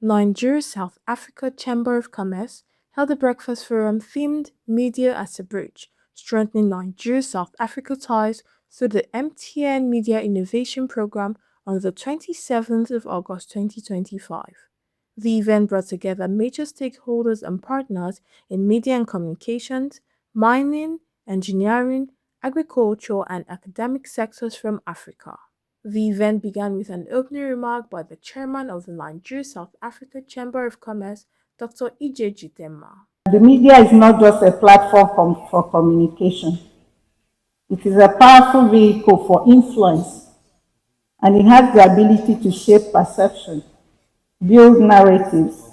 Nigeria South Africa Chamber of Commerce held a breakfast forum themed Media as a Bridge, strengthening Nigeria South Africa ties through the MTN Media Innovation Program on the 27th of August 2025. The event brought together major stakeholders and partners in media and communications, mining, engineering, agriculture, and academic sectors from Africa. The event began with an opening remark by the chairman of the Nigeria South Africa Chamber of Commerce, Dr. Ije Jidemma. The media is not just a platform for communication. It is a powerful vehicle for influence, and it has the ability to shape perception, build narratives,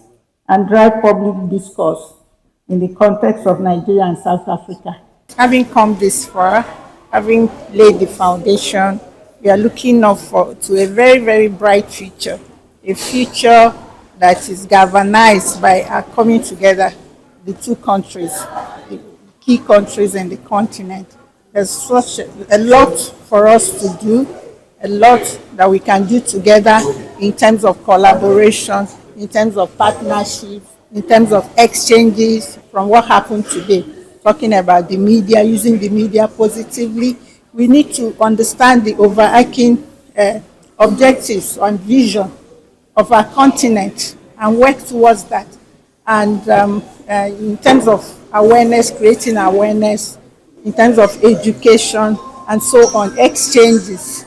and drive public discourse in the context of Nigeria and South Africa. Having come this far, having laid the foundation, we are looking up to a very, very bright future, a future that is galvanized by our coming together, the two countries, the key countries in the continent. There's such a lot for us to do, a lot that we can do together in terms of collaboration, in terms of partnership, in terms of exchanges from what happened today. Talking about the media, using the media positively, we need to understand the overarching objectives and vision of our continent and work towards that. And in terms of awareness, creating awareness, in terms of education and so on, exchanges,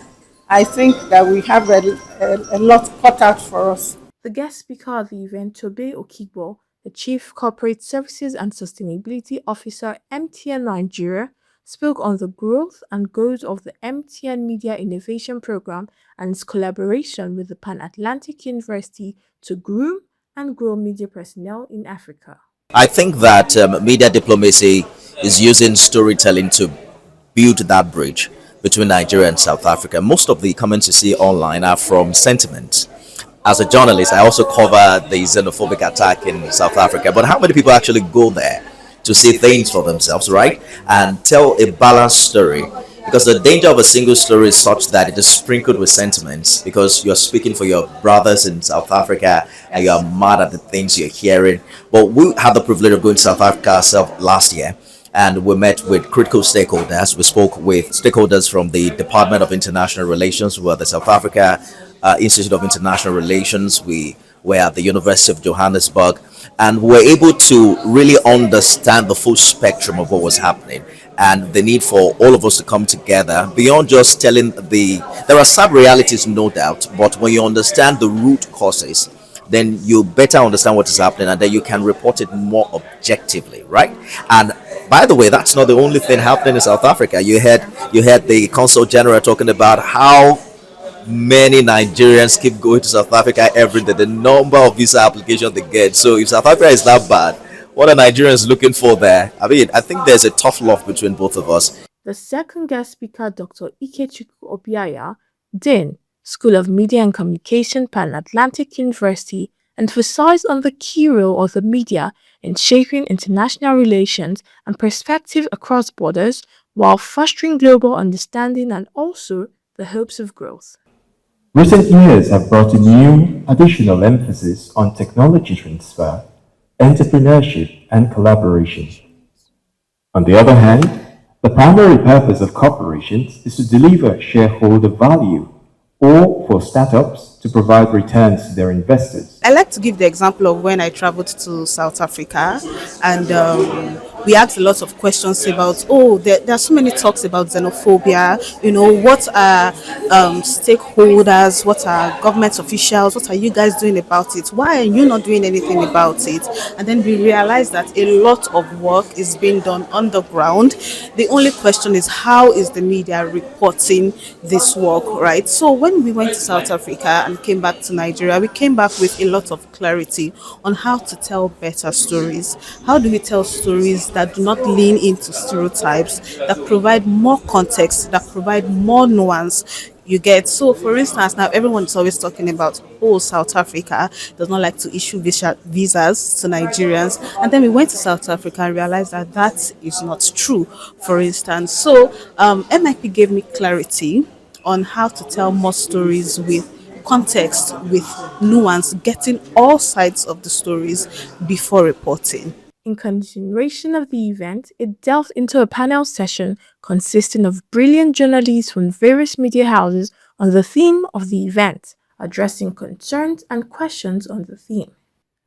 I think that we have a lot cut out for us. The guest speaker at the event, Tobe Okigbo, the Chief Corporate Services and Sustainability Officer, MTN Nigeria, spoke on the growth and goals of the MTN Media Innovation Program and its collaboration with the Pan-Atlantic University to groom and grow media personnel in Africa. I think that media diplomacy is using storytelling to build that bridge between Nigeria and South Africa. Most of the comments you see online are from sentiments. As a journalist, I also cover the xenophobic attack in South Africa. But how many people actually go there to see things for themselves, right? And tell a balanced story? Because the danger of a single story is such that it is sprinkled with sentiments, because you're speaking for your brothers in South Africa and you're mad at the things you're hearing. But we had the privilege of going to South Africa ourselves last year, and we met with critical stakeholders. We spoke with stakeholders from the Department of International Relations, who are the South Africa Institute of International Relations. We were at the University of Johannesburg, and we were able to really understand the full spectrum of what was happening and the need for all of us to come together beyond just telling there are sad realities, no doubt, but when you understand the root causes, then you better understand what is happening, and then you can report it more objectively, right? And by the way, that's not the only thing happening in South Africa. You had the Consul General talking about how many Nigerians keep going to South Africa every day, the number of visa applications they get. So if South Africa is that bad, what are Nigerians looking for there? I mean, I think there's a tough love between both of us. The second guest speaker, Dr. Ikechukwu Obiaya, Dean, School of Media and Communication, Pan-Atlantic University, emphasized on the key role of the media in shaping international relations and perspective across borders while fostering global understanding and also the hopes of growth. Recent years have brought a new, additional emphasis on technology transfer, entrepreneurship, and collaboration. On the other hand, the primary purpose of corporations is to deliver shareholder value, or for startups to provide returns to their investors. I like to give the example of when I traveled to South Africa, and we asked a lot of questions about, there are so many talks about xenophobia, what are stakeholders, what are government officials, what are you guys doing about it? Why are you not doing anything about it? And then we realized that a lot of work is being done on the ground. The only question is, how is the media reporting this work, right? So when we went to South Africa and came back to Nigeria, we came back with a lot of clarity on how to tell better stories. How do we tell stories that do not lean into stereotypes, that provide more context, that provide more nuance? You get, so for instance, now everyone is always talking about, South Africa does not like to issue visas to Nigerians, and then we went to South Africa and realized that that is not true, for instance. So MIP gave me clarity on how to tell more stories with context with nuance, getting all sides of the stories before reporting. In continuation of the event, it delved into a panel session consisting of brilliant journalists from various media houses on the theme of the event, addressing concerns and questions on the theme.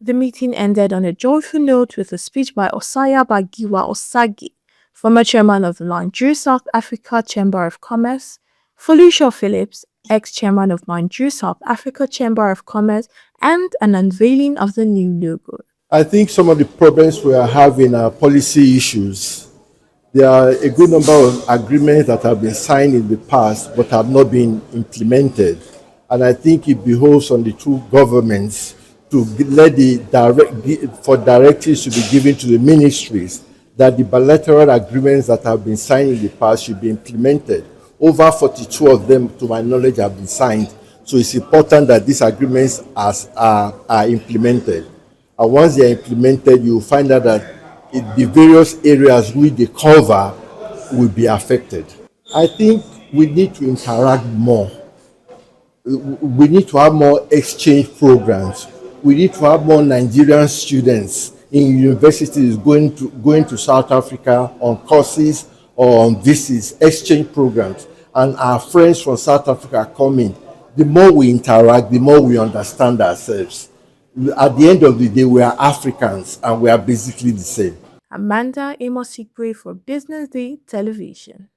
The meeting ended on a joyful note with a speech by Osayaba Giwa Osagie, former chairman of the Nigeria South Africa Chamber of Commerce, Felicia Phillips, ex-chairman of Nigeria South Africa Chamber of Commerce, and an unveiling of the new logo. I think some of the problems we are having are policy issues. There are a good number of agreements that have been signed in the past but have not been implemented. And I think it behoves on the two governments to let for directives to be given to the ministries that the bilateral agreements that have been signed in the past should be implemented. Over 42 of them, to my knowledge, have been signed. So it's important that these agreements are implemented. And once they are implemented, you will find out that the various areas which they cover will be affected. I think we need to interact more. We need to have more exchange programs. We need to have more Nigerian students in universities going to South Africa on courses or on visits, exchange programs. And our friends from South Africa come in. The more we interact, the more we understand ourselves. At the end of the day, we are Africans and we are basically the same. Amanda Amos Ikwe for Business Day Television.